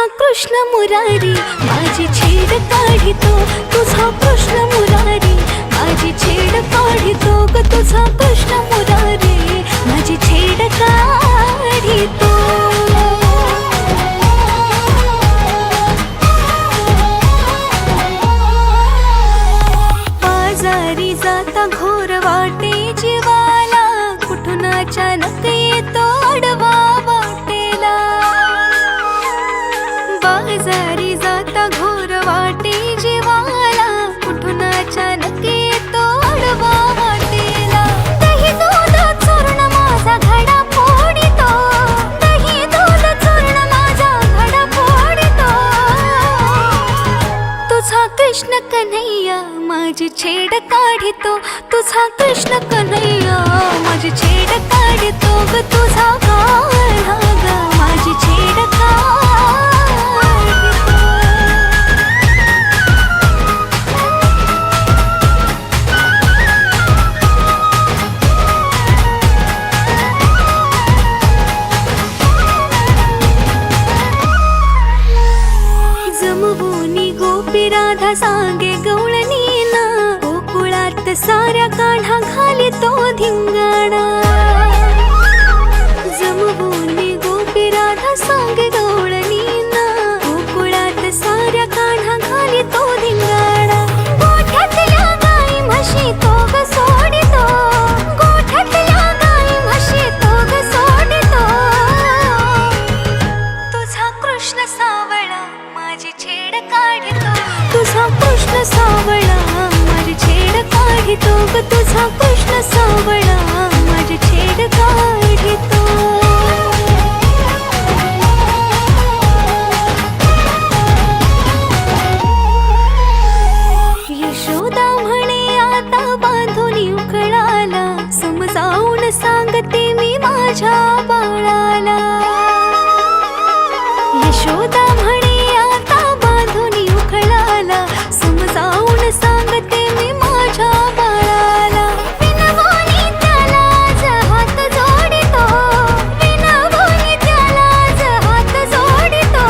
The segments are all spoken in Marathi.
तुझा कृष्ण मुरारी माझी छेड काढितो, तुझा कृष्ण मुरारी माझी छेड काढितो ग, तुझा कृष्ण मुरारी माझी छेड काढितो. बाजारी जाता घोर वाटे जीवाला, कुठून अचानक येतो आडवा वाटेला. बाजारी जाता घोर वाटे जीवाला, कुठून अचानक येतो आडवा वाटेला. दही दूध चूर्ण माझा घडा फोडितो, दही दूध चूर्ण माझा घडा फोडितो. तुझा कृष्ण कन्हैया माझी छेड काढितो, तुझा कृष्ण कन्हैया माझी छेड काढितो ग, तुझा काढा ग माझी छेड काढितो. जमवूनी गोपी राधा सांगे गवळणीला, गोकुळात साऱ्या काढा घाली तो धिंगाणा. जमवूनी गोपी राधा सांगे गवळणीला, गोकुळात साऱ्या काढा घाली तो धिंगाणा. गोठ्यातल्या गाई म्हशी तो ग सोडितो, गोठ्यातल्या गाई म्हशी तो ग सोडितो. तुझा कृष्ण सावळा माझी छेड काढितो, तुझा कृष्ण सावळा माझी छेड काढितो ग, तुझा कृष्ण सावळा माझी छेड काढितो. यशोदा म्हणे आता बांधून उकळाला, समजावून सांगते मी माझ्या बाळाला. यशोदा म्हणे आता बांधून उकळाला, समजावून सांगते मी माझ्या बाळाला. विनवणी त्याला आज हात जोडितो, विनवणी त्याला आज हात जोडितो.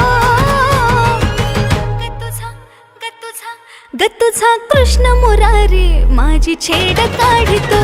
ग तुझा कृष्ण मुरारी माझी छेड काढितो,